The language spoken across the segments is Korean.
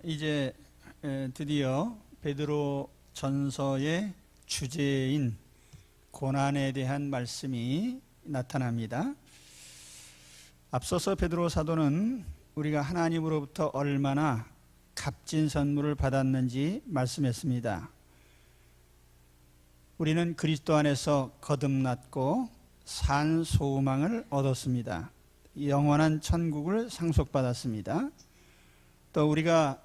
이제 드디어 베드로 전서의 주제인 고난에 대한 말씀이 나타납니다. 앞서서 베드로 사도는 우리가 하나님으로부터 얼마나 값진 선물을 받았는지 말씀했습니다. 우리는 그리스도 안에서 거듭났고 산 소망을 얻었습니다. 영원한 천국을 상속받았습니다. 또 우리가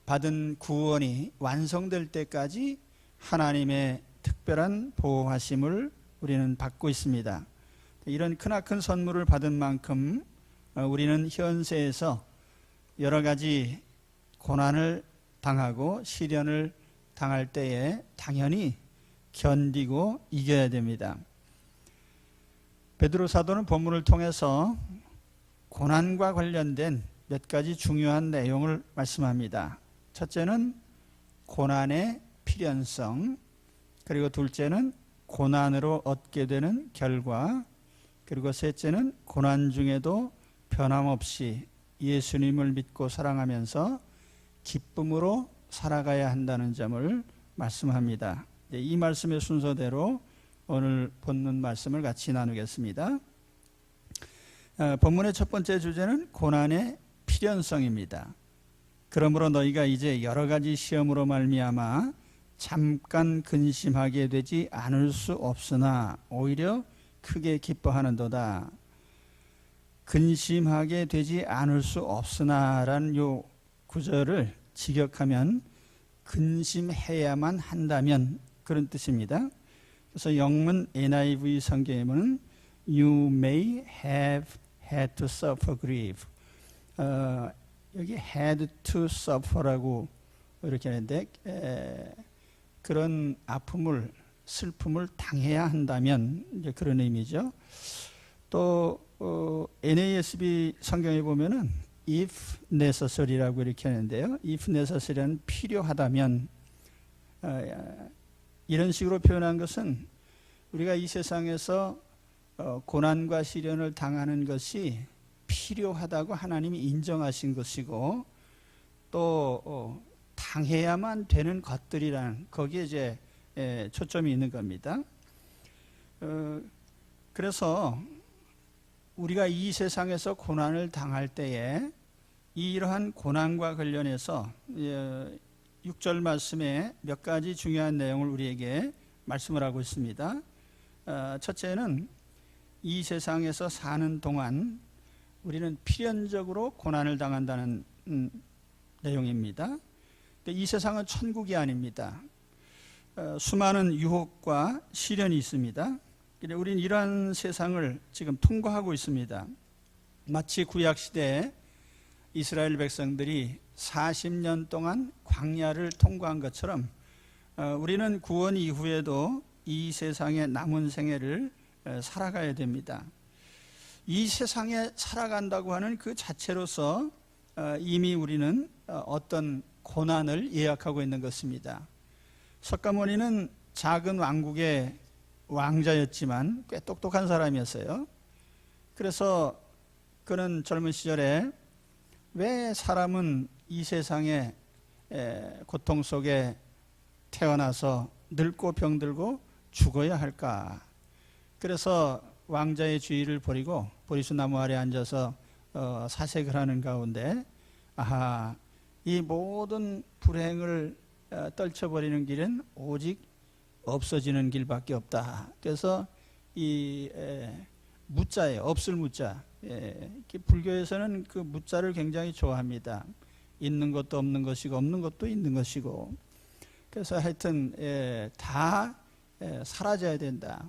받은 구원이 완성될 때까지 하나님의 특별한 보호하심을 우리는 받고 있습니다. 이런 크나큰 선물을 받은 만큼 우리는 현세에서 여러 가지 고난을 당하고 시련을 당할 때에 당연히 견디고 이겨야 됩니다. 베드로 사도는 본문을 통해서 고난과 관련된 몇 가지 중요한 내용을 말씀합니다. 첫째는 고난의 필연성, 그리고 둘째는 고난으로 얻게 되는 결과, 그리고 셋째는 고난 중에도 변함없이 예수님을 믿고 사랑하면서 기쁨으로 살아가야 한다는 점을 말씀합니다. 이 말씀의 순서대로 오늘 본문 말씀을 같이 나누겠습니다. 본문의 첫 번째 주제는 고난의 필연성입니다. 그러므로 너희가 이제 여러 가지 시험으로 말미암아 잠깐 근심하게 되지 않을 수 없으나 오히려 크게 기뻐하는도다. 근심하게 되지 않을 수 없으나라는 요 구절을 직역하면 근심해야만 한다면 그런 뜻입니다. 그래서 영문 NIV 성경에는 You may have had to suffer grief. 여기 had to suffer라고 이렇게 하는데 그런 아픔을 슬픔을 당해야 한다면 이제 그런 의미죠. 또 NASB 성경에 보면은 if necessary라고 이렇게 하는데요. if necessary는 필요하다면 이런 식으로 표현한 것은 우리가 이 세상에서 고난과 시련을 당하는 것이 필요하다고 하나님이 인정하신 것이고 또 당해야만 되는 것들이라는 거기에 이제 초점이 있는 겁니다. 그래서 우리가 이 세상에서 고난을 당할 때에 이러한 고난과 관련해서 6절 말씀에 몇 가지 중요한 내용을 우리에게 말씀을 하고 있습니다. 첫째는 이 세상에서 사는 동안 우리는 필연적으로 고난을 당한다는 내용입니다. 이 세상은 천국이 아닙니다. 수많은 유혹과 시련이 있습니다. 우리는 이러한 세상을 지금 통과하고 있습니다. 마치 구약시대에 이스라엘 백성들이 40년 동안 광야를 통과한 것처럼 우리는 구원 이후에도 이 세상의 남은 생애를 살아가야 됩니다. 이 세상에 살아간다고 하는 그 자체로서 이미 우리는 어떤 고난을 예약하고 있는 것입니다. 석가모니는 작은 왕국의 왕자였지만 꽤 똑똑한 사람이었어요. 그래서 그는 젊은 시절에 왜 사람은 이 세상의 고통 속에 태어나서 늙고 병들고 죽어야 할까? 그래서 왕자의 주의를 버리고 보리수나무 아래 앉아서 사색을 하는 가운데 이 모든 불행을 떨쳐버리는 길은 오직 없어지는 길밖에 없다. 그래서 이 무자예요. 없을 무자. 불교에서는 그 무자를 굉장히 좋아합니다. 있는 것도 없는 것이고 없는 것도 있는 것이고. 그래서 하여튼 다 사라져야 된다.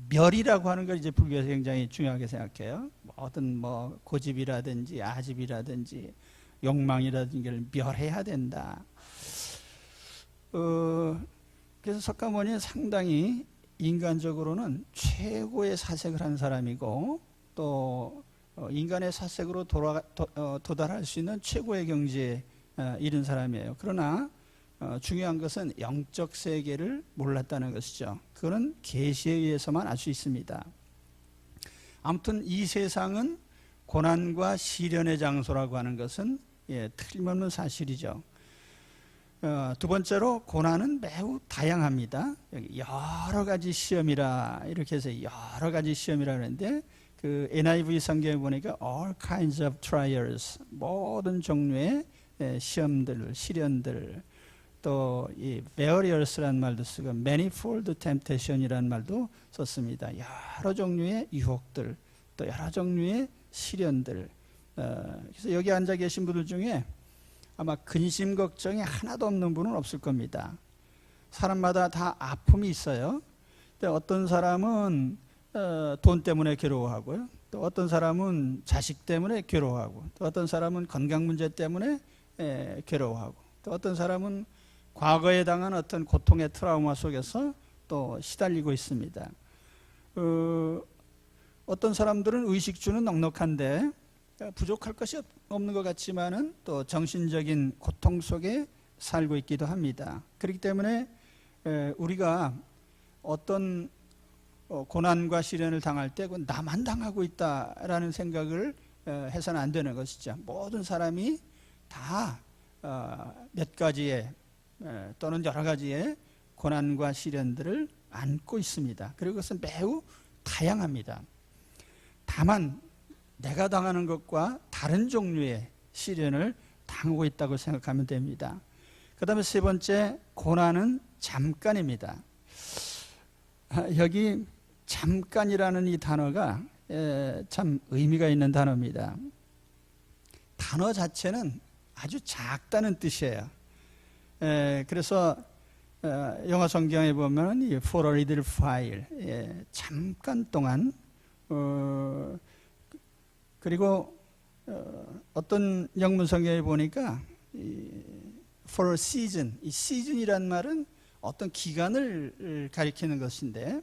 멸이라고 하는 걸 이제 불교에서 굉장히 중요하게 생각해요. 어떤 고집이라든지 아집이라든지 욕망이라든지 걸 멸해야 된다. 그래서 석가모니는 상당히 인간적으로는 최고의 사색을 한 사람이고 또 인간의 사색으로 도달할 수 있는 최고의 경지에 이른 사람이에요. 그러나 중요한 것은 영적 세계를 몰랐다는 것이죠. 그거는 계시에 의해서만 알 수 있습니다. 아무튼 이 세상은 고난과 시련의 장소라고 하는 것은 틀림없는 사실이죠. 두 번째로 고난은 매우 다양합니다. 여기 여러 가지 시험이라 이렇게 해서 여러 가지 시험이라 그러는데 그 NIV 성경에 보니까 all kinds of trials, 모든 종류의 시험들, 시련들, 또 이 various라는 말도 쓰고 manifold temptation이라는 말도 썼습니다. 여러 종류의 유혹들, 또 여러 종류의 시련들. 그래서 여기 앉아 계신 분들 중에 아마 근심 걱정이 하나도 없는 분은 없을 겁니다. 사람마다 다 아픔이 있어요. 근데 어떤 사람은 돈 때문에 괴로워하고요. 또 어떤 사람은 자식 때문에 괴로워하고, 또 어떤 사람은 건강 문제 때문에 괴로워하고, 또 어떤 사람은 과거에 당한 어떤 고통의 트라우마 속에서 또 시달리고 있습니다. 어떤 사람들은 의식주는 넉넉한데 부족할 것이 없는 것 같지만은 또 정신적인 고통 속에 살고 있기도 합니다. 그렇기 때문에 우리가 어떤 고난과 시련을 당할 때 나만 당하고 있다라는 생각을 해서는 안 되는 것이죠. 모든 사람이 다 몇 가지의 또는 여러 가지의 고난과 시련들을 안고 있습니다. 그리고 그것은 매우 다양합니다. 다만 내가 당하는 것과 다른 종류의 시련을 당하고 있다고 생각하면 됩니다. 그 다음에 세 번째, 고난은 잠깐입니다. 여기 잠깐이라는 이 단어가 참 의미가 있는 단어입니다. 단어 자체는 아주 작다는 뜻이에요. 그래서 영어 성경에 보면 이 for a little while, 잠깐 동안, 그리고 어떤 영문 성경에 보니까 for a season, 이 season이란 말은 어떤 기간을 가리키는 것인데,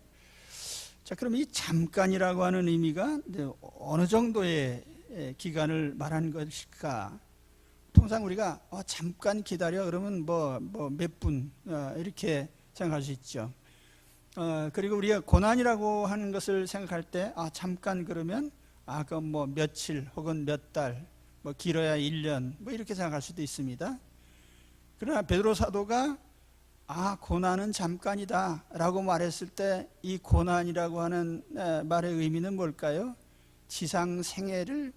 자, 그럼 이 잠깐이라고 하는 의미가 어느 정도의 기간을 말하는 것일까? 통상 우리가 잠깐 기다려 그러면 몇 분 이렇게 생각할 수 있죠. 그리고 우리가 고난이라고 하는 것을 생각할 때 잠깐 그러면 그럼 며칠 혹은 몇 달, 길어야 1년 이렇게 생각할 수도 있습니다. 그러나 베드로 사도가 고난은 잠깐이다 라고 말했을 때 이 고난이라고 하는 말의 의미는 뭘까요? 지상 생애를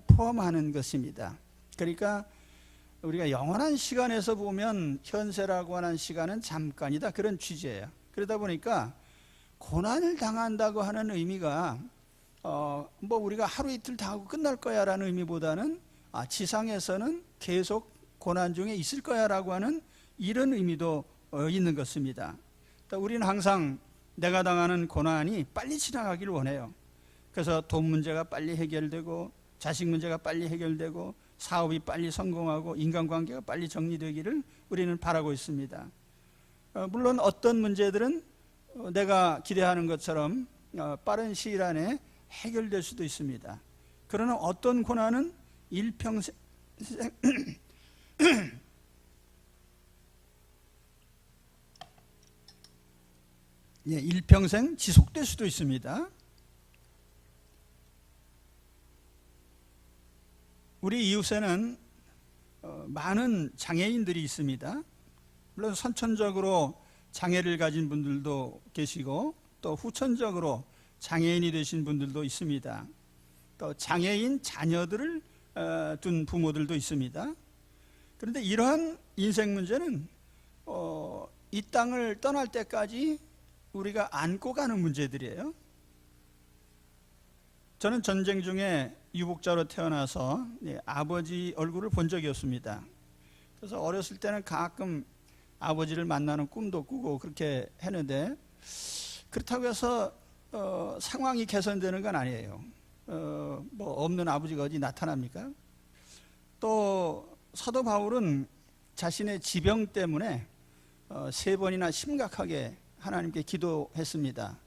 포함하는 것입니다. 그러니까 우리가 영원한 시간에서 보면 현세라고 하는 시간은 잠깐이다, 그런 취지예요. 그러다 보니까 고난을 당한다고 하는 의미가 우리가 하루 이틀 당하고 끝날 거야 라는 의미보다는 지상에서는 계속 고난 중에 있을 거야 라고 하는 이런 의미도 있는 것입니다. 우리는 항상 내가 당하는 고난이 빨리 지나가기를 원해요. 그래서 돈 문제가 빨리 해결되고, 자식 문제가 빨리 해결되고, 사업이 빨리 성공하고, 인간관계가 빨리 정리되기를 우리는 바라고 있습니다. 물론 어떤 문제들은 내가 기대하는 것처럼 빠른 시일 안에 해결될 수도 있습니다. 그러나 어떤 고난은 일평생 일평생 지속될 수도 있습니다. 우리 이웃에는 많은 장애인들이 있습니다. 물론 선천적으로 장애를 가진 분들도 계시고, 또 후천적으로 장애인이 되신 분들도 있습니다. 또 장애인 자녀들을 둔 부모들도 있습니다. 그런데 이러한 인생 문제는 이 땅을 떠날 때까지 우리가 안고 가는 문제들이에요. 저는 전쟁 중에 유복자로 태어나서 아버지 얼굴을 본 적이 없습니다. 그래서 어렸을 때는 가끔 아버지를 만나는 꿈도 꾸고 그렇게 했는데, 그렇다고 해서 상황이 개선되는 건 아니에요. 없는 아버지가 어디 나타납니까? 또 사도 바울은 자신의 지병 때문에 3번이나 심각하게 하나님께 기도했습니다.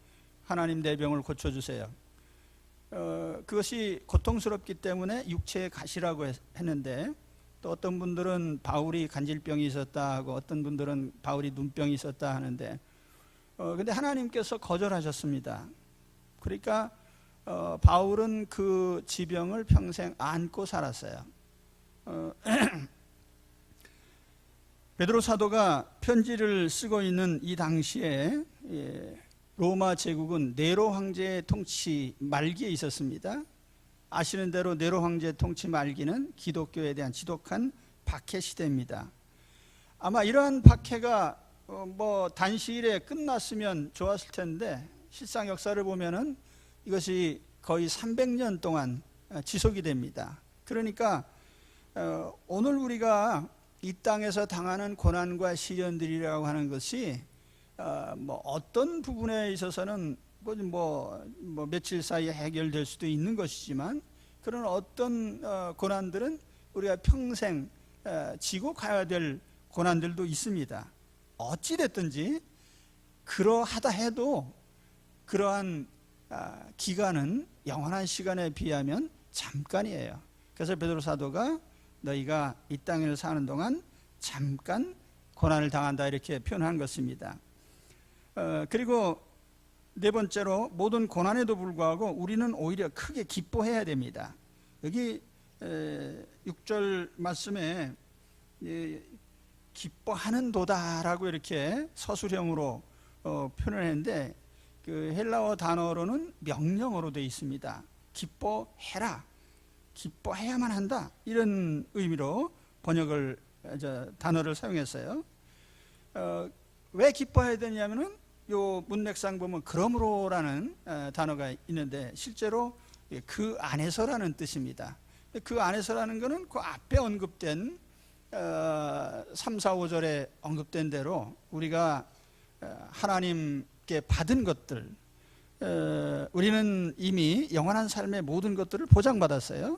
하나님 내 병을 고쳐주세요. 그것이 고통스럽기 때문에 육체의 가시라고 했는데, 또 어떤 분들은 바울이 간질병이 있었다 하고, 어떤 분들은 바울이 눈병이 있었다 하는데, 근데 하나님께서 거절하셨습니다. 그러니까 바울은 그 지병을 평생 안고 살았어요. 베드로 사도가 편지를 쓰고 있는 이 당시에 로마 제국은 네로 황제의 통치 말기에 있었습니다. 아시는 대로 네로 황제의 통치 말기는 기독교에 대한 지독한 박해 시대입니다. 아마 이러한 박해가 단시일에 끝났으면 좋았을 텐데 실상 역사를 보면은 이것이 거의 300년 동안 지속이 됩니다. 그러니까 오늘 우리가 이 땅에서 당하는 고난과 시련들이라고 하는 것이 어떤 부분에 있어서는 며칠 사이에 해결될 수도 있는 것이지만 그런 어떤 고난들은 우리가 평생 지고 가야 될 고난들도 있습니다. 어찌 됐든지 그러하다 해도 그러한 기간은 영원한 시간에 비하면 잠깐이에요. 그래서 베드로 사도가 너희가 이 땅을 사는 동안 잠깐 고난을 당한다 이렇게 표현한 것입니다. 그리고 네 번째로 모든 고난에도 불구하고 우리는 오히려 크게 기뻐해야 됩니다. 여기 6절 말씀에 기뻐하는 도다라고 이렇게 서술형으로 표현을 했는데 그 헬라어 단어로는 명령어로 되어 있습니다. 기뻐해라, 기뻐해야만 한다 이런 의미로 단어를 사용했어요. 왜 기뻐해야 되냐면은 요 문맥상 보면 그러므로라는 단어가 있는데 실제로 그 안에서라는 뜻입니다. 그 안에서라는 것은 그 앞에 언급된 3, 4, 5절에 언급된 대로 우리가 하나님께 받은 것들, 우리는 이미 영원한 삶의 모든 것들을 보장받았어요.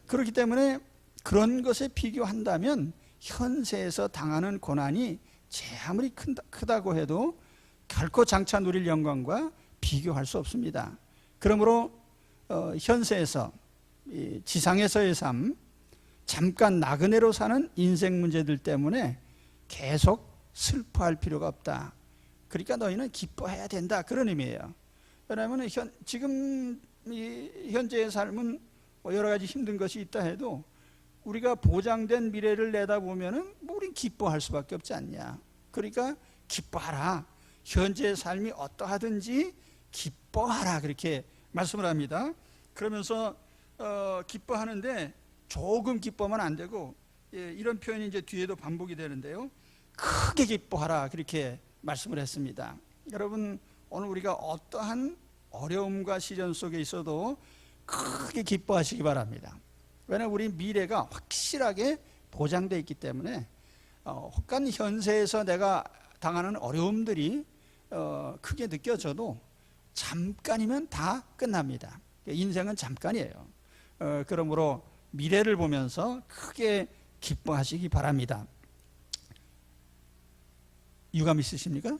그렇기 때문에 그런 것에 비교한다면 현세에서 당하는 고난이 제 아무리 크다고 해도 결코 장차 누릴 영광과 비교할 수 없습니다. 그러므로 현세에서 지상에서의 삶, 잠깐 나그네로 사는 인생 문제들 때문에 계속 슬퍼할 필요가 없다. 그러니까 너희는 기뻐해야 된다 그런 의미예요. 왜냐하면 지금 현재의 삶은 여러 가지 힘든 것이 있다 해도 우리가 보장된 미래를 내다보면은 우린 기뻐할 수밖에 없지 않냐. 그러니까 기뻐하라. 현재의 삶이 어떠하든지 기뻐하라 그렇게 말씀을 합니다. 그러면서 기뻐하는데 조금 기뻐하면 안 되고 이런 표현이 이제 뒤에도 반복이 되는데요. 크게 기뻐하라 그렇게 말씀을 했습니다. 여러분 오늘 우리가 어떠한 어려움과 시련 속에 있어도 크게 기뻐하시기 바랍니다. 왜냐하면 우리 미래가 확실하게 보장되어 있기 때문에 혹간 현세에서 내가 당하는 어려움들이 크게 느껴져도 잠깐이면 다 끝납니다. 인생은 잠깐이에요. 그러므로 미래를 보면서 크게 기뻐하시기 바랍니다. 유감 있으십니까?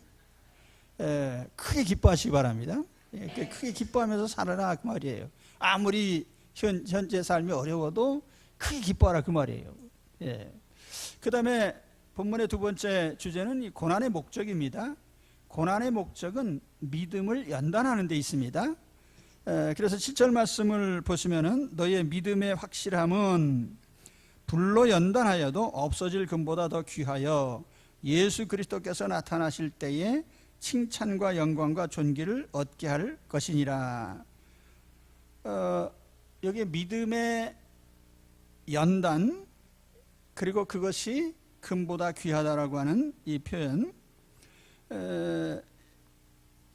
크게 기뻐하시기 바랍니다. 크게 기뻐하면서 살아라 그 말이에요. 아무리 현재 삶이 어려워도 크게 기뻐하라 그 말이에요. 그 다음에 본문의 두 번째 주제는 이 고난의 목적입니다. 고난의 목적은 믿음을 연단하는 데 있습니다. 그래서 7절 말씀을 보시면은 너희의 믿음의 확실함은 불로 연단하여도 없어질 금보다 더 귀하여 예수 그리스도께서 나타나실 때에 칭찬과 영광과 존귀를 얻게 할 것이니라. 여기 믿음의 연단 그리고 그것이 금보다 귀하다라고 하는 이 표현,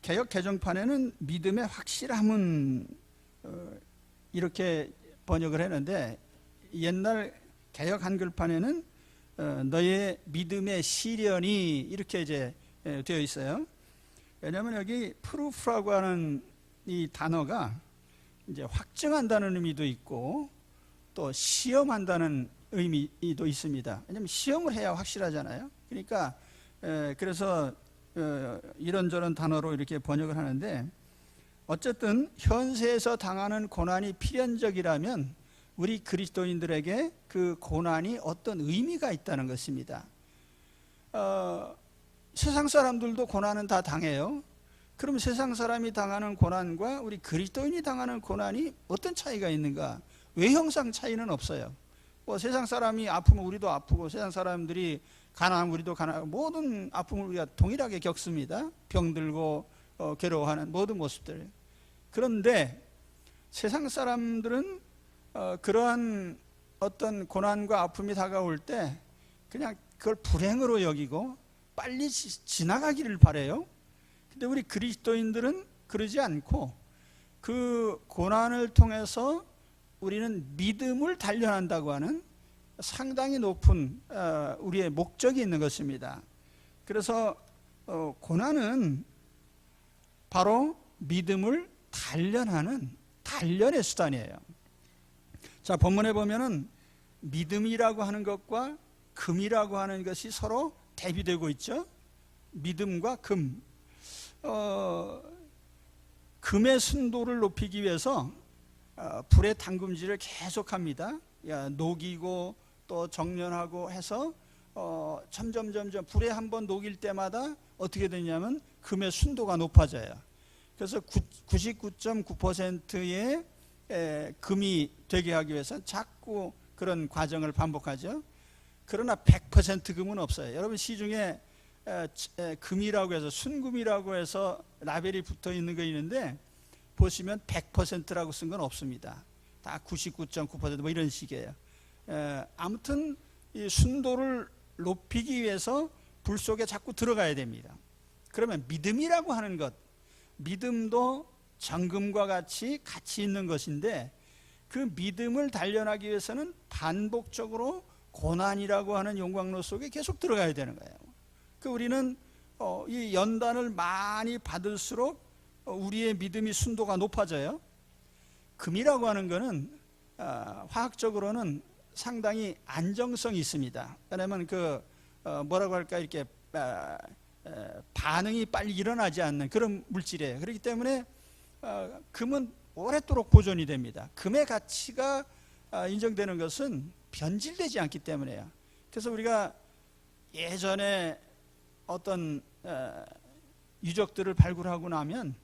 개역 개정판에는 믿음의 확실함은 이렇게 번역을 했는데 옛날 개역 한글판에는 너의 믿음의 시련이 이렇게 이제 되어 있어요. 왜냐하면 여기 프루프라고 하는 이 단어가 이제 확증한다는 의미도 있고 또 시험한다는 의미도 있습니다. 왜냐하면 시험을 해야 확실하잖아요. 그러니까 그래서 이런저런 단어로 이렇게 번역을 하는데 어쨌든 현세에서 당하는 고난이 필연적이라면 우리 그리스도인들에게 그 고난이 어떤 의미가 있다는 것입니다. 세상 사람들도 고난은 다 당해요. 그럼 세상 사람이 당하는 고난과 우리 그리스도인이 당하는 고난이 어떤 차이가 있는가? 외형상 차이는 없어요. 뭐 세상 사람이 아프면 우리도 아프고, 세상 사람들이 가난하면 우리도 가난하고, 모든 아픔을 우리가 동일하게 겪습니다. 병들고 괴로워하는 모든 모습들. 그런데 세상 사람들은 그러한 어떤 고난과 아픔이 다가올 때 그냥 그걸 불행으로 여기고 빨리 지나가기를 바라요. 근데 우리 그리스도인들은 그러지 않고 그 고난을 통해서 우리는 믿음을 단련한다고 하는 상당히 높은 우리의 목적이 있는 것입니다. 그래서 고난은 바로 믿음을 단련하는 단련의 수단이에요. 자, 본문에 보면은 믿음이라고 하는 것과 금이라고 하는 것이 서로 대비되고 있죠. 믿음과 금. 금의 순도를 높이기 위해서 불의 담금질을 계속합니다. 녹이고 또 정련하고 해서 점점 불에 한번 녹일 때마다 어떻게 되냐면 금의 순도가 높아져요. 그래서 99.9%의 금이 되게 하기 위해서는 자꾸 그런 과정을 반복하죠. 그러나 100% 금은 없어요. 여러분 시중에 금이라고 해서 순금이라고 해서 라벨이 붙어 있는 거 있는데 보시면 100%라고 쓴 건 없습니다. 다 99.9% 뭐 이런 식이에요. 아무튼 이 순도를 높이기 위해서 불 속에 자꾸 들어가야 됩니다. 그러면 믿음이라고 하는 것, 믿음도 정금과 같이 있는 것인데 그 믿음을 단련하기 위해서는 반복적으로 고난이라고 하는 용광로 속에 계속 들어가야 되는 거예요. 그 우리는 이 연단을 많이 받을수록 우리의 믿음이 순도가 높아져요. 금이라고 하는 것은 화학적으로는 상당히 안정성이 있습니다. 왜냐하면 뭐라고 할까 이렇게 반응이 빨리 일어나지 않는 그런 물질이에요. 그렇기 때문에 금은 오랫도록 보존이 됩니다. 금의 가치가 인정되는 것은 변질되지 않기 때문에요. 그래서 우리가 예전에 어떤 유적들을 발굴하고 나면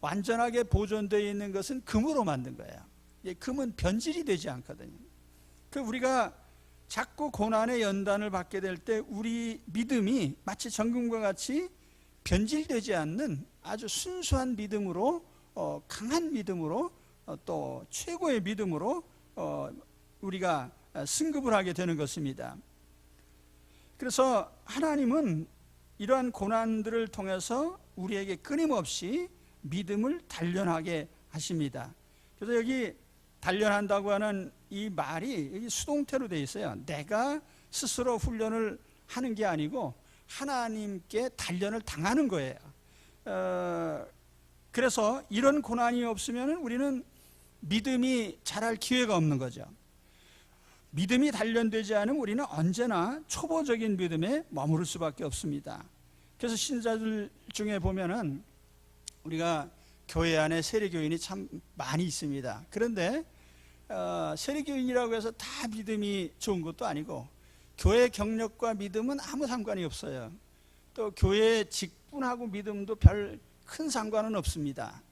완전하게 보존되어 있는 것은 금으로 만든 거예요. 금은 변질이 되지 않거든요. 우리가 자꾸 고난의 연단을 받게 될 때 우리 믿음이 마치 정금과 같이 변질되지 않는 아주 순수한 믿음으로, 강한 믿음으로, 또 최고의 믿음으로 우리가 승급을 하게 되는 것입니다. 그래서 하나님은 이러한 고난들을 통해서 우리에게 끊임없이 믿음을 단련하게 하십니다. 그래서 여기 단련한다고 하는 이 말이 여기 수동태로 되어 있어요. 내가 스스로 훈련을 하는 게 아니고 하나님께 단련을 당하는 거예요. 그래서 이런 고난이 없으면 우리는 믿음이 자랄 기회가 없는 거죠. 믿음이 단련되지 않으면 우리는 언제나 초보적인 믿음에 머무를 수밖에 없습니다. 그래서 신자들 중에 보면은 우리가 교회 안에 세례교인이 참 많이 있습니다. 그런데 세례교인이라고 해서 다 믿음이 좋은 것도 아니고 교회 경력과 믿음은 아무 상관이 없어요. 또 교회 직분하고 믿음도 별 큰 상관은 없습니다.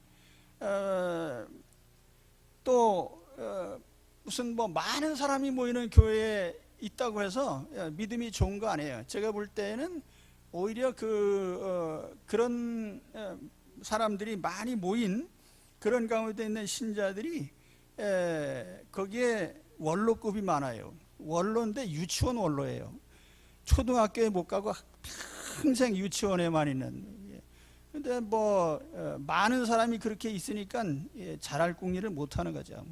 무슨 많은 사람이 모이는 교회에 있다고 해서 믿음이 좋은 거 아니에요. 제가 볼 때는 오히려 그런 사람들이 많이 모인 그런 가운데 있는 신자들이 거기에 원로급이 많아요. 원로인데 유치원 원로예요. 초등학교에 못 가고 평생 유치원에만 있는. 근데 많은 사람이 그렇게 있으니까 잘할 궁리를 못 하는 거죠.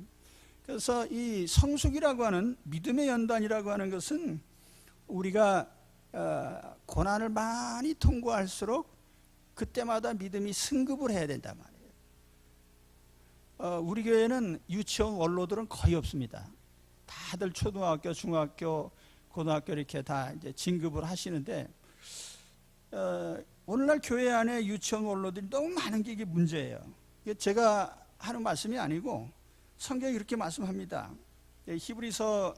그래서 이 성숙이라고 하는 믿음의 연단이라고 하는 것은 우리가 고난을 많이 통과할수록 그때마다 믿음이 승급을 해야 된단 말이에요. 우리 교회는 유치원 원로들은 거의 없습니다. 다들 초등학교, 중학교, 고등학교 이렇게 다 이제 진급을 하시는데 오늘날 교회 안에 유치원 원로들이 너무 많은 게 이게 문제예요. 이게 제가 하는 말씀이 아니고 성경이 그렇게 말씀합니다. 히브리서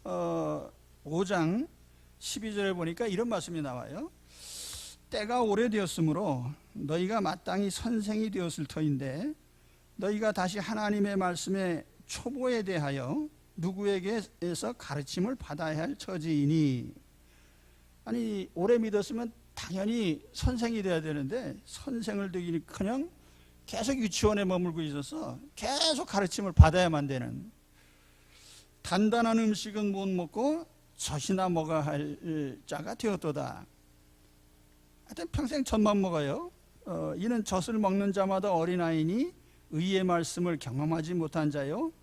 5장 12절에 보니까 이런 말씀이 나와요. 때가 오래되었으므로 너희가 마땅히 선생이 되었을 터인데 너희가 다시 하나님의 말씀의 초보에 대하여 누구에게서 가르침을 받아야 할 처지이니. 아니 오래 믿었으면 당연히 선생이 돼야 되는데 선생을 되기는커녕 계속 유치원에 머물고 있어서 계속 가르침을 받아야만 되는. 단단한 음식은 못 먹고 젖이나 먹어야 할 자가 되었도다. 하여튼 평생 젖만 먹어요. 이는 젖을 먹는 자마다 어린아이니 의의 말씀을 경험하지 못한 자요,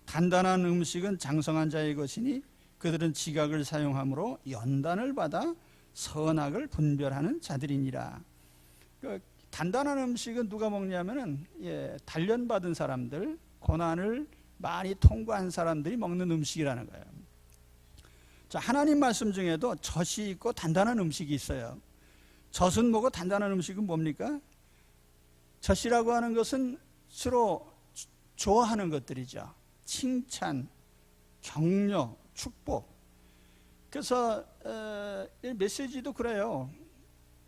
단단한 음식은 장성한 자의 것이니 그들은 지각을 사용함으로 연단을 받아 선악을 분별하는 자들이니라. 단단한 음식은 누가 먹냐면은 단련받은 사람들, 고난을 많이 통과한 사람들이 먹는 음식이라는 거예요. 자, 하나님 말씀 중에도 젖이 있고 단단한 음식이 있어요. 젖은 뭐고 단단한 음식은 뭡니까? 젖이라고 하는 것은 주로 좋아하는 것들이죠. 칭찬, 격려, 축복. 그래서 메시지도 그래요.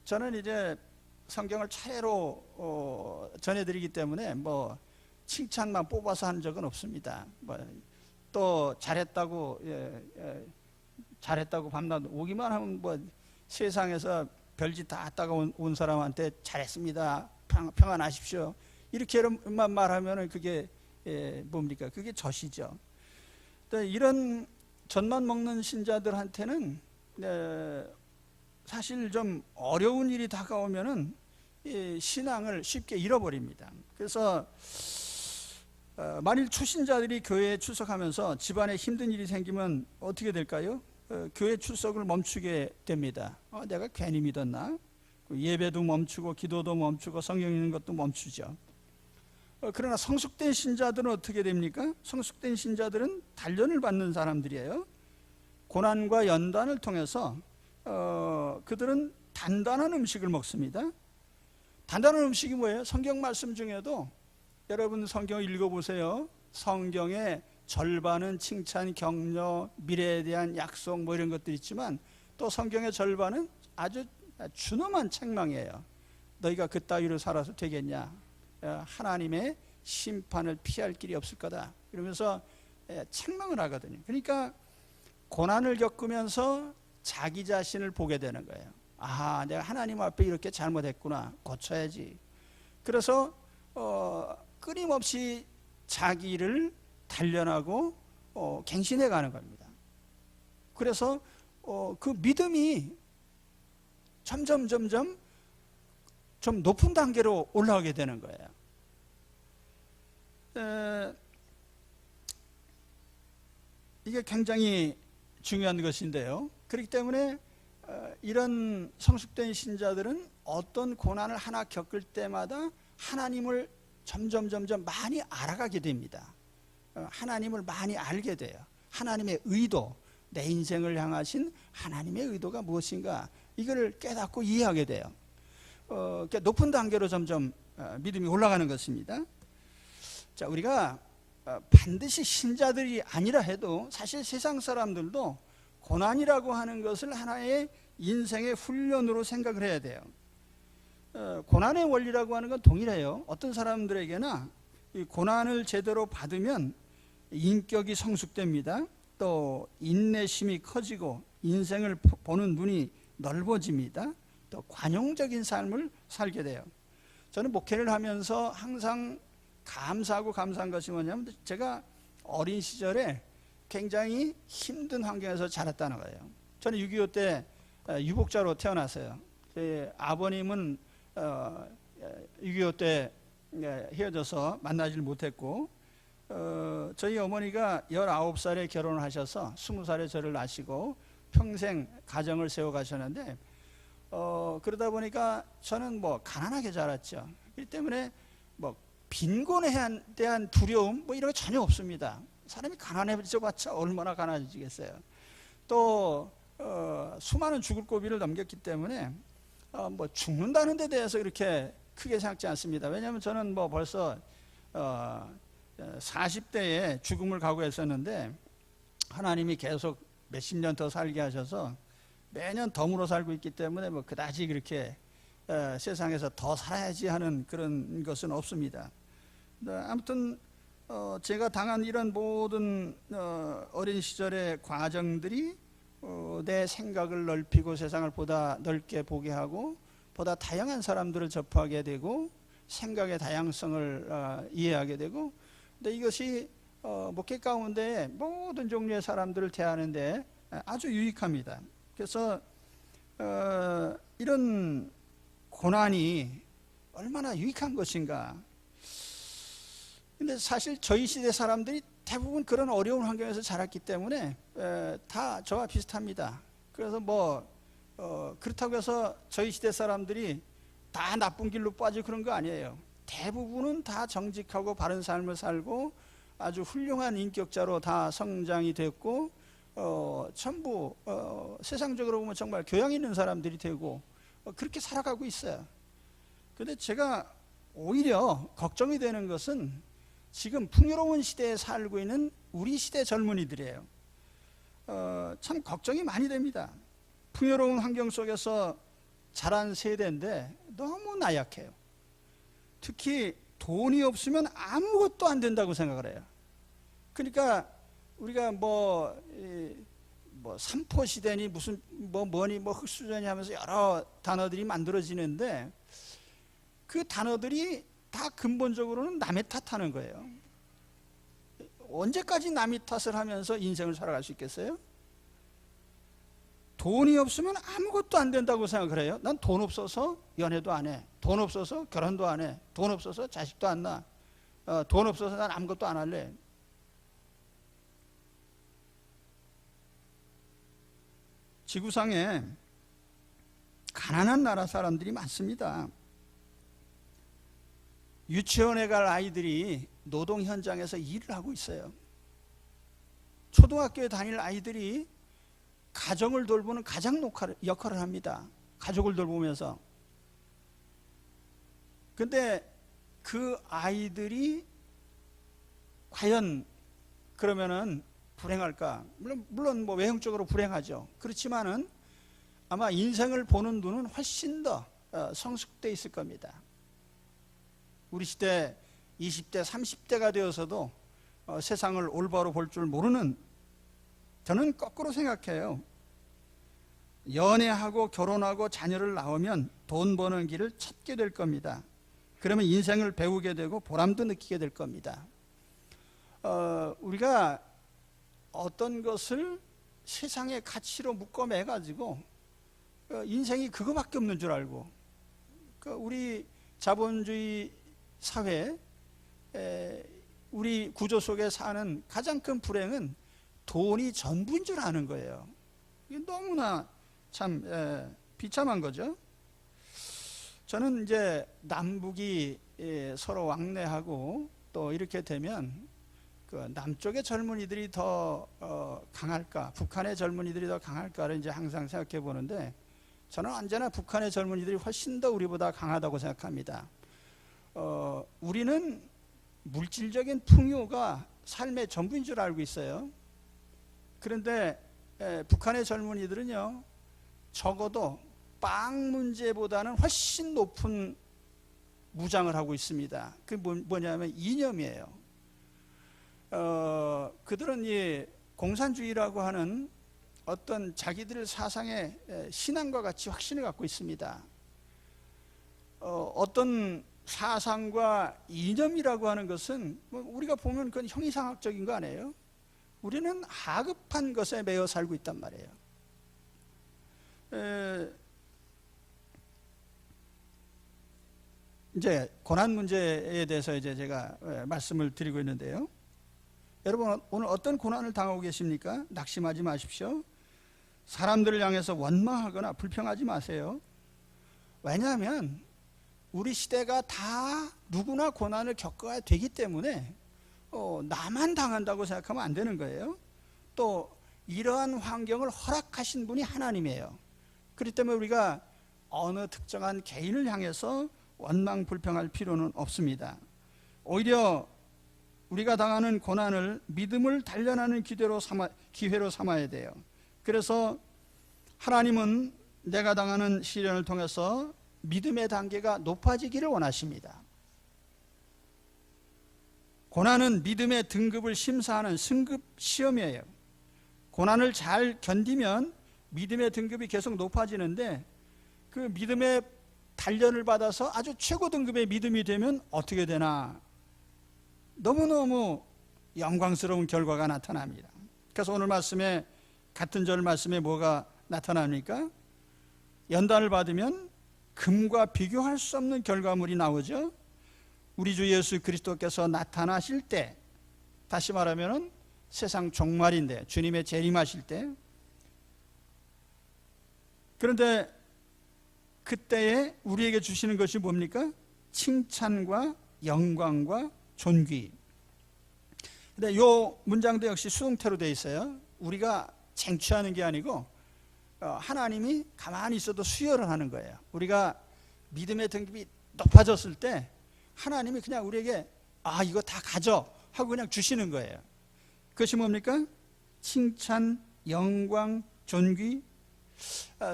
저는 이제 성경을 차례로 전해드리기 때문에 뭐 칭찬만 뽑아서 한 적은 없습니다. 또 잘했다고 잘했다고 밤낮 오기만 하면 뭐 세상에서 별짓 다 했다가 온 사람한테 잘했습니다, 평안하십시오, 이렇게만 말하면 그게 뭡니까? 그게 젖이죠. 이런 젖만 먹는 신자들한테는 사실 좀 어려운 일이 다가오면은 신앙을 쉽게 잃어버립니다. 그래서 만일 초신자들이 교회에 출석하면서 집안에 힘든 일이 생기면 어떻게 될까요? 교회 출석을 멈추게 됩니다. 내가 괜히 믿었나? 예배도 멈추고 기도도 멈추고 성경 읽는 것도 멈추죠. 그러나 성숙된 신자들은 어떻게 됩니까? 성숙된 신자들은 단련을 받는 사람들이에요. 고난과 연단을 통해서 그들은 단단한 음식을 먹습니다. 단단한 음식이 뭐예요? 성경 말씀 중에도 여러분 성경 읽어보세요. 성경의 절반은 칭찬, 격려, 미래에 대한 약속 뭐 이런 것들이 있지만 또 성경의 절반은 아주 준엄한 책망이에요. 너희가 그따위로 살아서 되겠냐? 하나님의 심판을 피할 길이 없을 거다, 이러면서 책망을 하거든요. 그러니까 고난을 겪으면서 자기 자신을 보게 되는 거예요. 아, 내가 하나님 앞에 이렇게 잘못했구나, 고쳐야지. 그래서 끊임없이 자기를 단련하고 갱신해 가는 겁니다. 그래서 그 믿음이 점점 좀 높은 단계로 올라가게 되는 거예요. 이게 굉장히 중요한 것인데요. 그렇기 때문에 이런 성숙된 신자들은 어떤 고난을 하나 겪을 때마다 하나님을 점점 많이 알아가게 됩니다. 하나님을 많이 알게 돼요. 하나님의 의도, 내 인생을 향하신 하나님의 의도가 무엇인가, 이걸 깨닫고 이해하게 돼요. 높은 단계로 점점 믿음이 올라가는 것입니다. 자, 우리가 반드시 신자들이 아니라 해도 사실 세상 사람들도 고난이라고 하는 것을 하나의 인생의 훈련으로 생각을 해야 돼요. 고난의 원리라고 하는 건 동일해요. 어떤 사람들에게나 이 고난을 제대로 받으면 인격이 성숙됩니다. 또 인내심이 커지고 인생을 보는 눈이 넓어집니다. 또 관용적인 삶을 살게 돼요. 저는 목회를 하면서 항상 감사하고 감사한 것이 뭐냐면, 제가 어린 시절에 굉장히 힘든 환경에서 자랐다는 거예요. 저는 6.25 때 유복자로 태어났어요. 제 아버님은 6.25 때 헤어져서 만나질 못했고, 저희 어머니가 19살에 결혼을 하셔서 20살에 저를 낳으시고 평생 가정을 세워 가셨는데, 그러다 보니까 저는 뭐 가난하게 자랐죠. 그렇기 때문에 뭐 빈곤에 대한 두려움 뭐 이런 거 전혀 없습니다. 사람이 가난해져봤자 얼마나 가난해지겠어요. 또 수많은 죽을 고비를 넘겼기 때문에 뭐 죽는다는 데 대해서 이렇게 크게 생각지 않습니다. 왜냐하면 저는 뭐 벌써 40대에 죽음을 각오했었는데 하나님이 계속 몇십 년 더 살게 하셔서 매년 덤으로 살고 있기 때문에 뭐 그다지 그렇게 세상에서 더 살아야지 하는 그런 것은 없습니다. 아무튼 제가 당한 이런 모든 어린 시절의 과정들이 내 생각을 넓히고 세상을 보다 넓게 보게 하고 보다 다양한 사람들을 접하게 되고 생각의 다양성을 이해하게 되고, 근데 이것이 목회 가운데 모든 종류의 사람들을 대하는데 아주 유익합니다. 그래서 이런 고난이 얼마나 유익한 것인가. 근데 사실 저희 시대 사람들이 대부분 그런 어려운 환경에서 자랐기 때문에 다 저와 비슷합니다. 그래서 그렇다고 해서 저희 시대 사람들이 다 나쁜 길로 빠지고 그런 거 아니에요. 대부분은 다 정직하고 바른 삶을 살고 아주 훌륭한 인격자로 다 성장이 됐고 전부 세상적으로 보면 정말 교양 있는 사람들이 되고 그렇게 살아가고 있어요. 그런데 제가 오히려 걱정이 되는 것은 지금 풍요로운 시대에 살고 있는 우리 시대 젊은이들이에요. 참 걱정이 많이 됩니다. 풍요로운 환경 속에서 자란 세대인데 너무 나약해요. 특히 돈이 없으면 아무것도 안 된다고 생각을 해요. 그러니까 우리가 삼포 시대니 무슨 뭐니 흙수저니 하면서 여러 단어들이 만들어지는데 그 단어들이 다 근본적으로는 남의 탓하는 거예요. 언제까지 남의 탓을 하면서 인생을 살아갈 수 있겠어요? 돈이 없으면 아무것도 안 된다고 생각을 해요. 난 돈 없어서 연애도 안 해. 돈 없어서 결혼도 안 해. 돈 없어서 자식도 안 낳아. 돈 없어서 난 아무것도 안 할래. 지구상에 가난한 나라 사람들이 많습니다. 유치원에 갈 아이들이 노동 현장에서 일을 하고 있어요. 초등학교에 다닐 아이들이 가정을 돌보는 가장 역할을 합니다. 가족을 돌보면서. 근데 그 아이들이 과연 그러면은 불행할까? 물론 외형적으로 불행하죠. 그렇지만은 아마 인생을 보는 눈은 훨씬 더 성숙돼 있을 겁니다. 우리 시대 20대, 30대가 되어서도 세상을 올바로 볼 줄 모르는, 저는 거꾸로 생각해요. 연애하고 결혼하고 자녀를 낳으면 돈 버는 길을 찾게 될 겁니다. 그러면 인생을 배우게 되고 보람도 느끼게 될 겁니다. 우리가 어떤 것을 세상의 가치로 묶어매 가지고 인생이 그거밖에 없는 줄 알고, 우리 자본주의 사회, 우리 구조 속에 사는 가장 큰 불행은 돈이 전부인 줄 아는 거예요. 이게 너무나 참 비참한 거죠. 저는 이제 남북이 서로 왕래하고 또 이렇게 되면 그 남쪽의 젊은이들이 더 강할까, 북한의 젊은이들이 더 강할까를 이제 항상 생각해 보는데, 저는 언제나 북한의 젊은이들이 훨씬 더 우리보다 강하다고 생각합니다. 우리는 물질적인 풍요가 삶의 전부인 줄 알고 있어요. 그런데 북한의 젊은이들은요, 적어도 빵 문제보다는 훨씬 높은 무장을 하고 있습니다. 그게 뭐냐면 이념이에요. 그들은 이 공산주의라고 하는 어떤 자기들 사상의 신앙과 같이 확신을 갖고 있습니다. 어떤 사상과 이념이라고 하는 것은 우리가 보면 그건 형이상학적인 거 아니에요? 우리는 하급한 것에 매여 살고 있단 말이에요. 이제 고난 문제에 대해서 이제 제가 말씀을 드리고 있는데요. 여러분, 오늘 어떤 고난을 당하고 계십니까? 낙심하지 마십시오. 사람들을 향해서 원망하거나 불평하지 마세요. 왜냐하면 우리 시대가 다 누구나 고난을 겪어야 되기 때문에 나만 당한다고 생각하면 안 되는 거예요. 또 이러한 환경을 허락하신 분이 하나님이에요. 그렇기 때문에 우리가 어느 특정한 개인을 향해서 원망 불평할 필요는 없습니다. 오히려 우리가 당하는 고난을 믿음을 단련하는 기회로 삼아야 돼요. 그래서 하나님은 내가 당하는 시련을 통해서 믿음의 단계가 높아지기를 원하십니다. 고난은 믿음의 등급을 심사하는 승급 시험이에요. 고난을 잘 견디면 믿음의 등급이 계속 높아지는데, 그 믿음의 단련을 받아서 아주 최고 등급의 믿음이 되면 어떻게 되나? 너무너무 영광스러운 결과가 나타납니다. 그래서 오늘 말씀에, 같은 절 말씀에 뭐가 나타납니까? 연단을 받으면 금과 비교할 수 없는 결과물이 나오죠. 우리 주 예수 그리스도께서 나타나실 때, 다시 말하면 세상 종말인데, 주님의 재림하실 때, 그런데 그때에 우리에게 주시는 것이 뭡니까? 칭찬과 영광과 존귀. 근데 이 문장도 역시 수동태로 되어 있어요. 우리가 쟁취하는 게 아니고 하나님이 가만히 있어도 수여를 하는 거예요. 우리가 믿음의 등급이 높아졌을 때 하나님이 그냥 우리에게 이거 다 가져 하고 그냥 주시는 거예요. 그것이 뭡니까? 칭찬, 영광, 존귀.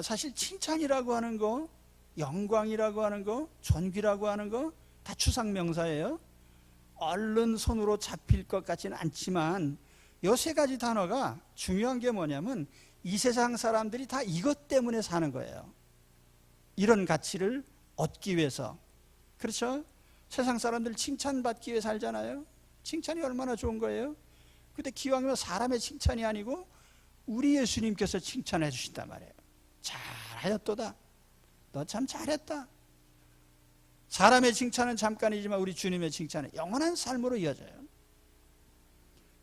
사실 칭찬이라고 하는 거, 영광이라고 하는 거, 존귀라고 하는 거 다 추상명사예요. 얼른 손으로 잡힐 것 같지는 않지만 이 세 가지 단어가 중요한 게 뭐냐면 이 세상 사람들이 다 이것 때문에 사는 거예요. 이런 가치를 얻기 위해서. 그렇죠? 세상 사람들 칭찬받기 위해 살잖아요. 칭찬이 얼마나 좋은 거예요. 근데 기왕이면 사람의 칭찬이 아니고 우리 예수님께서 칭찬해 주신단 말이에요. 잘하였도다. 너 참 잘했다. 사람의 칭찬은 잠깐이지만 우리 주님의 칭찬은 영원한 삶으로 이어져요.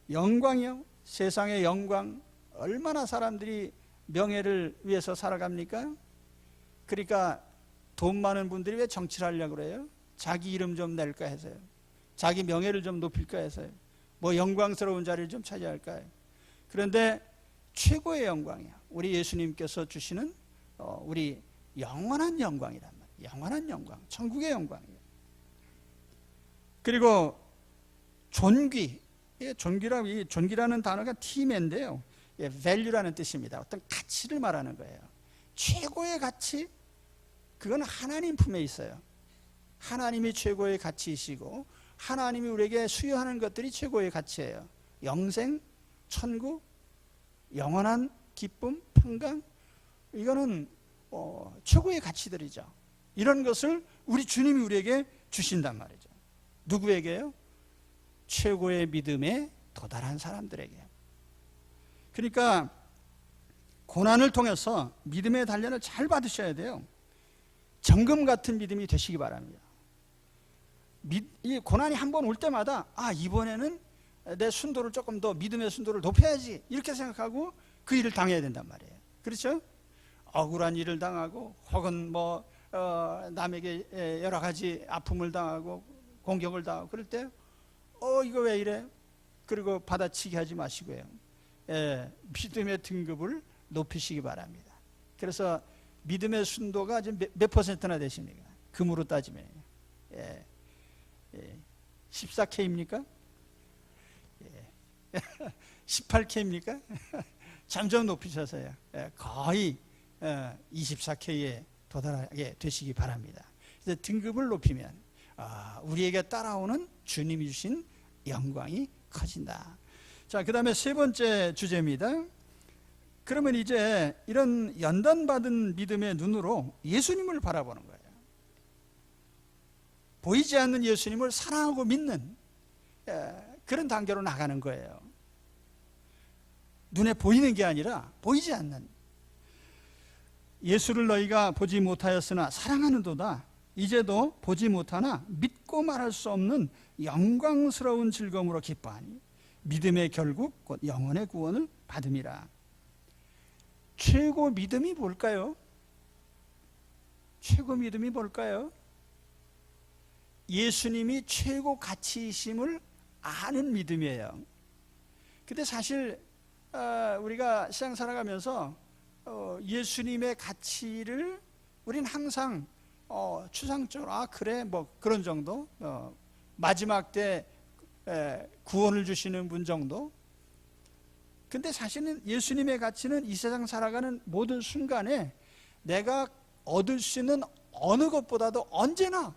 영광이요. 세상의 영광. 얼마나 사람들이 명예를 위해서 살아갑니까? 그러니까 돈 많은 분들이 왜 정치를 하려고 그래요? 자기 이름 좀 낼까 해서요. 자기 명예를 좀 높일까 해서요. 뭐 영광스러운 자리를 좀 차지할까요? 그런데 최고의 영광이야. 우리 예수님께서 주시는 우리 영원한 영광이란 말이에요. 영원한 영광, 천국의 영광이에요. 그리고 존귀. 존귀라는 단어가 T맨인데요. value라는 뜻입니다. 어떤 가치를 말하는 거예요. 최고의 가치, 그건 하나님 품에 있어요. 하나님이 최고의 가치이시고 하나님이 우리에게 수여하는 것들이 최고의 가치예요. 영생, 천국, 영원한 기쁨, 평강, 이거는 최고의 가치들이죠. 이런 것을 우리 주님이 우리에게 주신단 말이죠. 누구에게요? 최고의 믿음에 도달한 사람들에게. 그러니까 고난을 통해서 믿음의 단련을 잘 받으셔야 돼요. 정금 같은 믿음이 되시기 바랍니다. 이 고난이 한 번 올 때마다 이번에는 내 순도를 조금 더, 믿음의 순도를 높여야지, 이렇게 생각하고 그 일을 당해야 된단 말이에요. 그렇죠? 억울한 일을 당하고 혹은 남에게 여러 가지 아픔을 당하고 공격을 당하고 그럴 때 이거 왜 이래? 그리고 받아치기 하지 마시고요. 믿음의 등급을 높이시기 바랍니다. 그래서 믿음의 순도가 지금 몇 퍼센트나 되십니까? 금으로 따지면 14K입니까? 18K입니까? 점점 높이셔서요. 거의 24K에 도달하게 되시기 바랍니다. 그래서 등급을 높이면 우리에게 따라오는 주님이 주신 영광이 커진다. 자, 그 다음에 세 번째 주제입니다. 그러면 이제 이런 연단받은 믿음의 눈으로 예수님을 바라보는 거예요. 보이지 않는 예수님을 사랑하고 믿는 그런 단계로 나가는 거예요. 눈에 보이는 게 아니라 보이지 않는. 예수를 너희가 보지 못하였으나 사랑하는도다. 이제도 보지 못하나 믿고 말할 수 없는 영광스러운 즐거움으로 기뻐하니 믿음의 결국 곧 영혼의 구원을 받음이라. 최고 믿음이 뭘까요? 최고 믿음이 뭘까요? 예수님이 최고 가치이심을 아는 믿음이에요. 근데 사실 우리가 세상 살아가면서 예수님의 가치를 우리는 항상 추상적으로 그래 뭐 그런 정도, 마지막 때 구원을 주시는 분 정도. 근데 사실은 예수님의 가치는 이 세상 살아가는 모든 순간에 내가 얻을 수 있는 어느 것보다도 언제나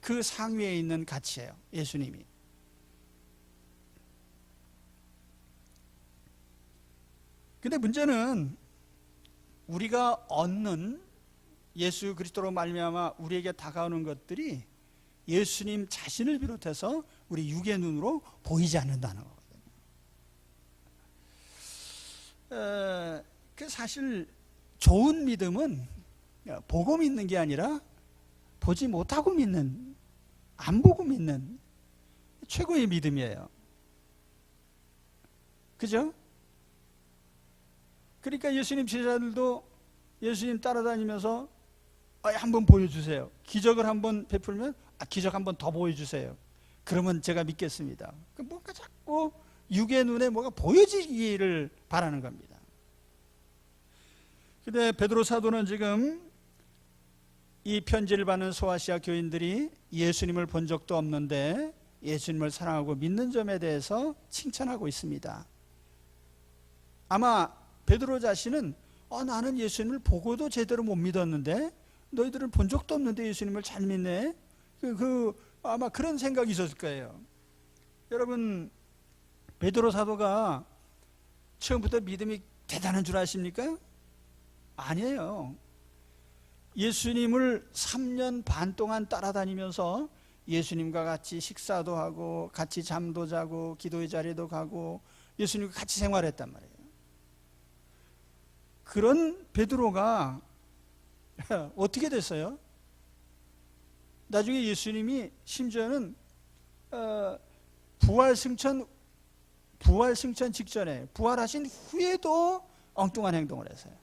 그 상위에 있는 가치예요. 예수님이. 근데 문제는 우리가 얻는 예수 그리스도로 말미암아 우리에게 다가오는 것들이 예수님 자신을 비롯해서 우리 육의 눈으로 보이지 않는다는 거거든요. 그 사실 좋은 믿음은 보고 믿는 게 아니라 보지 못하고 믿는, 안 보고 믿는 최고의 믿음이에요. 그죠? 그러니까 예수님 제자들도 예수님 따라다니면서 한번 보여주세요. 기적을 한번 베풀면 기적 한번 더 보여주세요. 그러면 제가 믿겠습니다. 뭔가 자꾸 육의 눈에 뭐가 보여지기를 바라는 겁니다. 근데 베드로 사도는 지금 이 편지를 받는 소아시아 교인들이 예수님을 본 적도 없는데 예수님을 사랑하고 믿는 점에 대해서 칭찬하고 있습니다. 아마 베드로 자신은 나는 예수님을 보고도 제대로 못 믿었는데 너희들은 본 적도 없는데 예수님을 잘 믿네. 아마 그런 생각이 있었을 거예요. 여러분, 베드로 사도가 처음부터 믿음이 대단한 줄 아십니까? 아니에요. 예수님을 3년 반 동안 따라다니면서 예수님과 같이 식사도 하고 같이 잠도 자고 기도의 자리도 가고 예수님과 같이 생활했단 말이에요. 그런 베드로가 어떻게 됐어요? 나중에 예수님이 심지어는 부활 승천 직전에 부활하신 후에도 엉뚱한 행동을 했어요.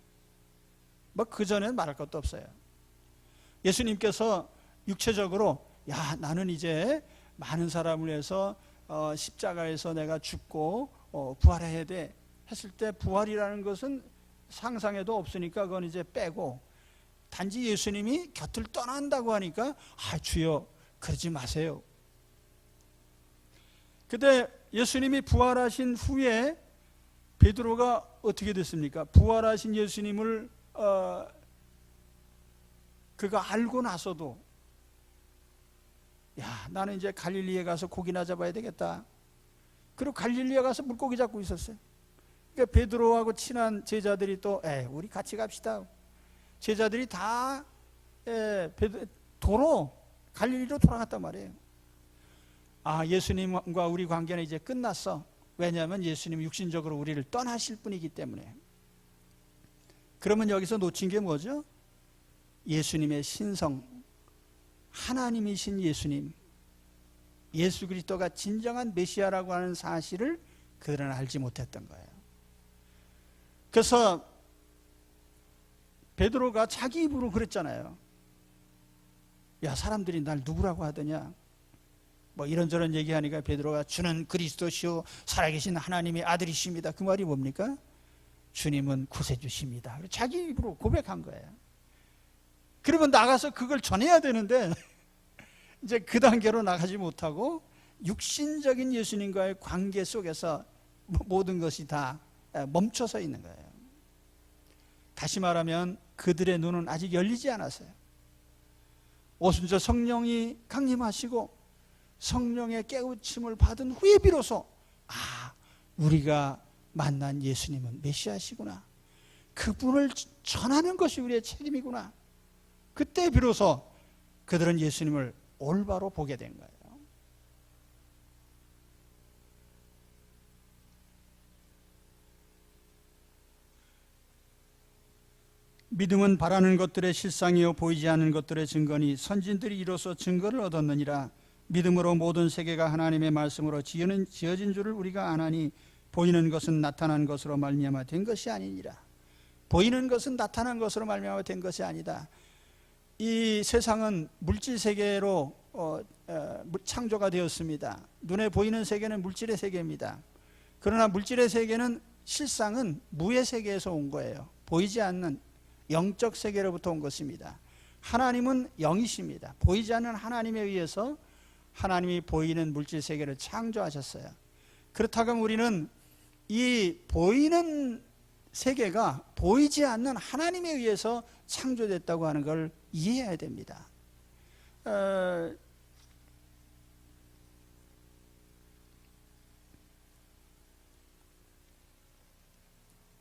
뭐 그전에는 말할 것도 없어요. 예수님께서 육체적으로 나는 이제 많은 사람을 위해서 십자가에서 내가 죽고 부활해야 돼 했을 때 부활이라는 것은 상상에도 없으니까 그건 이제 빼고 단지 예수님이 곁을 떠난다고 하니까 주여 그러지 마세요. 근데 예수님이 부활하신 후에 베드로가 어떻게 됐습니까? 부활하신 예수님을 그가 알고 나서도 나는 이제 갈릴리에 가서 고기나 잡아야 되겠다. 그리고 갈릴리에 가서 물고기 잡고 있었어요. 그러니까 베드로하고 친한 제자들이 또 우리 같이 갑시다. 제자들이 다 도로 갈릴리로 돌아갔단 말이에요. 예수님과 우리 관계는 이제 끝났어. 왜냐하면 예수님이 육신적으로 우리를 떠나실 분이기 때문에. 그러면 여기서 놓친 게 뭐죠? 예수님의 신성, 하나님이신 예수님, 예수 그리스도가 진정한 메시아라고 하는 사실을 그들은 알지 못했던 거예요. 그래서 베드로가 자기 입으로 그랬잖아요. 사람들이 날 누구라고 하더냐? 뭐 이런저런 얘기하니까 베드로가 주는 그리스도시요 살아계신 하나님의 아들이십니다. 그 말이 뭡니까? 주님은 구세주십니다. 자기 입으로 고백한 거예요. 그러면 나가서 그걸 전해야 되는데 이제 그 단계로 나가지 못하고 육신적인 예수님과의 관계 속에서 모든 것이 다 멈춰서 있는 거예요. 다시 말하면 그들의 눈은 아직 열리지 않았어요. 오순절 성령이 강림하시고 성령의 깨우침을 받은 후에 비로소 우리가 만난 예수님은 메시아시구나. 그분을 전하는 것이 우리의 책임이구나. 그때 비로소 그들은 예수님을 올바로 보게 된 거예요. 믿음은 바라는 것들의 실상이요 보이지 않는 것들의 증거니 선진들이 이로써 증거를 얻었느니라. 믿음으로 모든 세계가 하나님의 말씀으로 지어진 줄을 우리가 아나니 보이는 것은 나타난 것으로 말미암아 된 것이 아니니라. 보이는 것은 나타난 것으로 말미암아 된 것이 아니다. 이 세상은 물질 세계로 창조가 되었습니다. 눈에 보이는 세계는 물질의 세계입니다. 그러나 물질의 세계는 실상은 무의 세계에서 온 거예요. 보이지 않는 영적 세계로부터 온 것입니다. 하나님은 영이십니다. 보이지 않는 하나님에 의해서 하나님이 보이는 물질 세계를 창조하셨어요. 그렇다면 우리는 이 보이는 세계가 보이지 않는 하나님에 의해서 창조됐다고 하는 걸 이해해야 됩니다.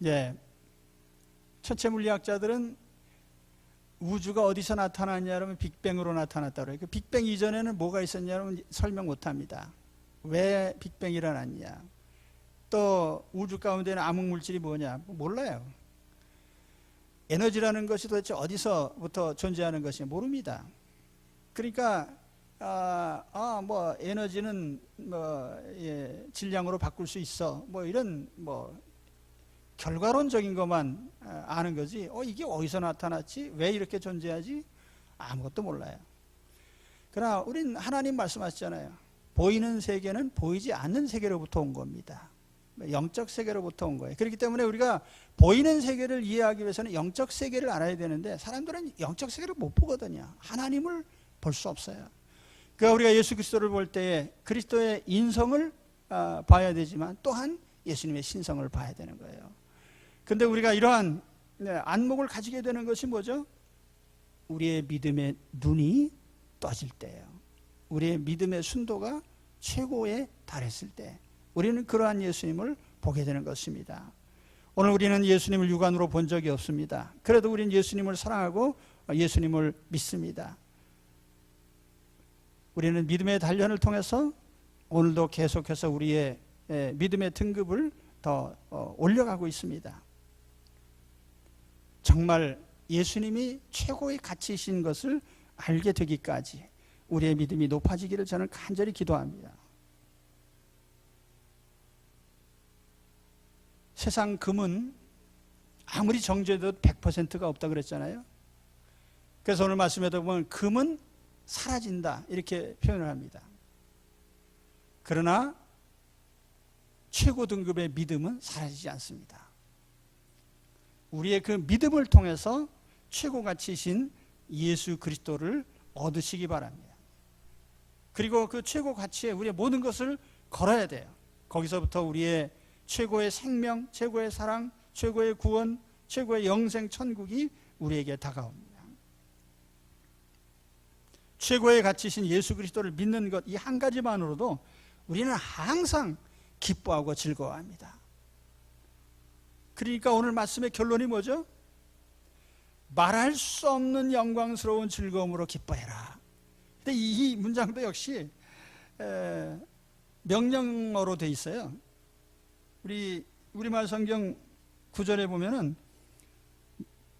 예, 천체 물리학자들은 우주가 어디서 나타났냐면 빅뱅으로 나타났다고 그래요. 그 빅뱅 이전에는 뭐가 있었냐면 설명 못합니다. 왜 빅뱅이 일어났냐, 또 우주 가운데는 암흑물질이 뭐냐 몰라요. 에너지라는 것이 도대체 어디서부터 존재하는 것인지 모릅니다. 그러니까 뭐 에너지는 질량으로 바꿀 수 있어, 뭐 이런 결과론적인 것만 아는 거지, 이게 어디서 나타났지, 왜 이렇게 존재하지, 아무것도 몰라요. 그러나 우린 하나님 말씀하시잖아요. 보이는 세계는 보이지 않는 세계로부터 온 겁니다. 영적 세계로부터 온 거예요. 그렇기 때문에 우리가 보이는 세계를 이해하기 위해서는 영적 세계를 알아야 되는데, 사람들은 영적 세계를 못 보거든요. 하나님을 볼 수 없어요. 그러니까 우리가 예수 그리스도를 볼 때에 그리스도의 인성을 봐야 되지만 또한 예수님의 신성을 봐야 되는 거예요. 근데 우리가 이러한 안목을 가지게 되는 것이 뭐죠? 우리의 믿음의 눈이 떠질 때예요. 우리의 믿음의 순도가 최고에 달했을 때 우리는 그러한 예수님을 보게 되는 것입니다. 오늘 우리는 예수님을 육안으로 본 적이 없습니다. 그래도 우리는 예수님을 사랑하고 예수님을 믿습니다. 우리는 믿음의 단련을 통해서 오늘도 계속해서 우리의 믿음의 등급을 더 올려가고 있습니다. 정말 예수님이 최고의 가치이신 것을 알게 되기까지 우리의 믿음이 높아지기를 저는 간절히 기도합니다. 세상 금은 아무리 정제해도 100%가 없다 그랬잖아요. 그래서 오늘 말씀에도 보면 금은 사라진다 이렇게 표현을 합니다. 그러나 최고 등급의 믿음은 사라지지 않습니다. 우리의 그 믿음을 통해서 최고 가치이신 예수 그리스도를 얻으시기 바랍니다. 그리고 그 최고 가치에 우리의 모든 것을 걸어야 돼요. 거기서부터 우리의 최고의 생명, 최고의 사랑, 최고의 구원, 최고의 영생 천국이 우리에게 다가옵니다. 최고의 가치이신 예수 그리스도를 믿는 것, 이 한 가지만으로도 우리는 항상 기뻐하고 즐거워합니다. 그러니까 오늘 말씀의 결론이 뭐죠? 말할 수 없는 영광스러운 즐거움으로 기뻐해라. 근데 이 문장도 역시 명령어로 돼 있어요. 우리말 성경 구절에 보면은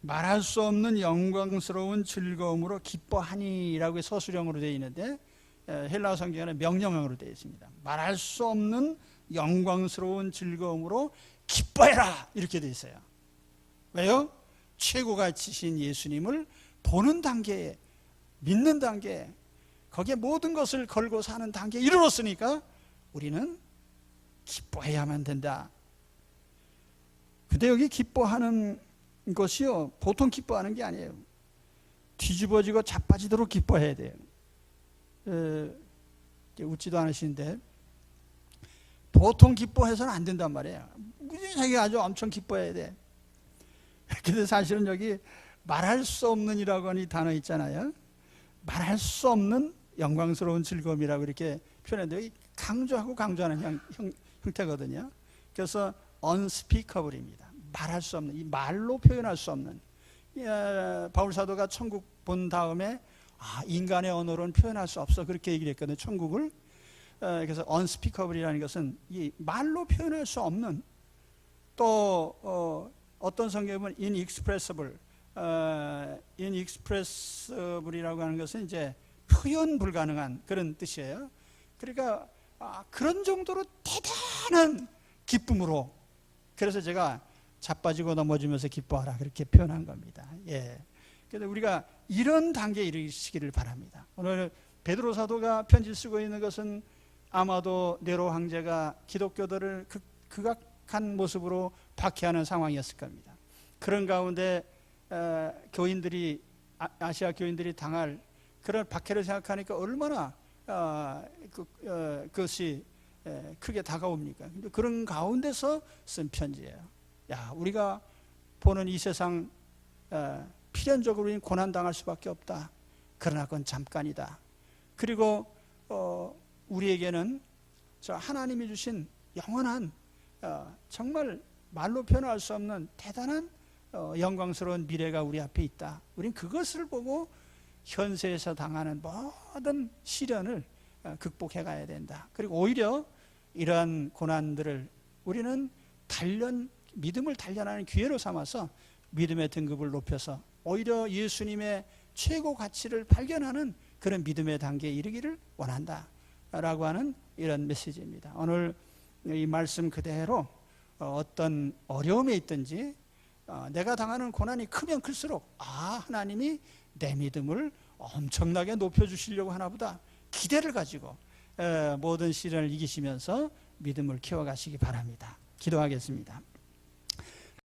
말할 수 없는 영광스러운 즐거움으로 기뻐하니라고 서술형으로 되어 있는데 헬라어 성경에는 명령형으로 되어 있습니다. 말할 수 없는 영광스러운 즐거움으로 기뻐해라 이렇게 되어 있어요. 왜요? 최고 가치신 예수님을 보는 단계에, 믿는 단계에, 거기에 모든 것을 걸고 사는 단계에 이르렀으니까 우리는 기뻐해야만 된다. 근데 여기 기뻐하는 것이요, 보통 기뻐하는 게 아니에요. 뒤집어지고 자빠지도록 기뻐해야 돼요. 웃지도 않으시는데 보통 기뻐해서는 안 된단 말이에요. 무지하게 아주 엄청 기뻐해야 돼. 근데 사실은 여기 말할 수 없는 이라고 하는 이 단어 있잖아요. 말할 수 없는 영광스러운 즐거움이라고 이렇게 표현했는데 강조하고 강조하는 형태거든요. 그래서 unspeakable입니다. 말할 수 없는, 이 말로 표현할 수 없는. 바울 사도가 천국 본 다음에 인간의 언어로는 표현할 수 없어 그렇게 얘기를 했거든요. 천국을. 그래서 unspeakable이라는 것은 이 말로 표현할 수 없는, 또 어떤 성경에 보면 inexpressible, inexpressible이라고 하는 것은 이제 표현 불가능한 그런 뜻이에요. 그러니까 그런 정도로 대단한 기쁨으로, 그래서 제가 자빠지고 넘어지면서 기뻐하라 그렇게 표현한 겁니다. 예. 그래서 우리가 이런 단계에 이르시기를 바랍니다. 오늘 베드로 사도가 편지를 쓰고 있는 것은 아마도 네로 황제가 기독교들을 극악한 모습으로 박해하는 상황이었을 겁니다. 그런 가운데 교인들이, 아시아 교인들이 당할 그런 박해를 생각하니까 얼마나 그것이 크게 다가옵니까? 근데 그런 가운데서 쓴 편지예요. 우리가 보는 이 세상 필연적으로 우리는 고난당할 수밖에 없다. 그러나 그건 잠깐이다. 그리고 우리에게는 저 하나님이 주신 영원한 정말 말로 표현할 수 없는 대단한 영광스러운 미래가 우리 앞에 있다. 우린 그것을 보고 현세에서 당하는 모든 시련을 극복해 가야 된다. 그리고 오히려 이러한 고난들을 우리는 믿음을 단련하는 기회로 삼아서 믿음의 등급을 높여서 오히려 예수님의 최고 가치를 발견하는 그런 믿음의 단계에 이르기를 원한다 라고 하는 이런 메시지입니다. 오늘 이 말씀 그대로 어떤 어려움에 있든지 내가 당하는 고난이 크면 클수록 하나님이 내 믿음을 엄청나게 높여주시려고 하나보다 기대를 가지고 모든 시련을 이기시면서 믿음을 키워가시기 바랍니다. 기도하겠습니다.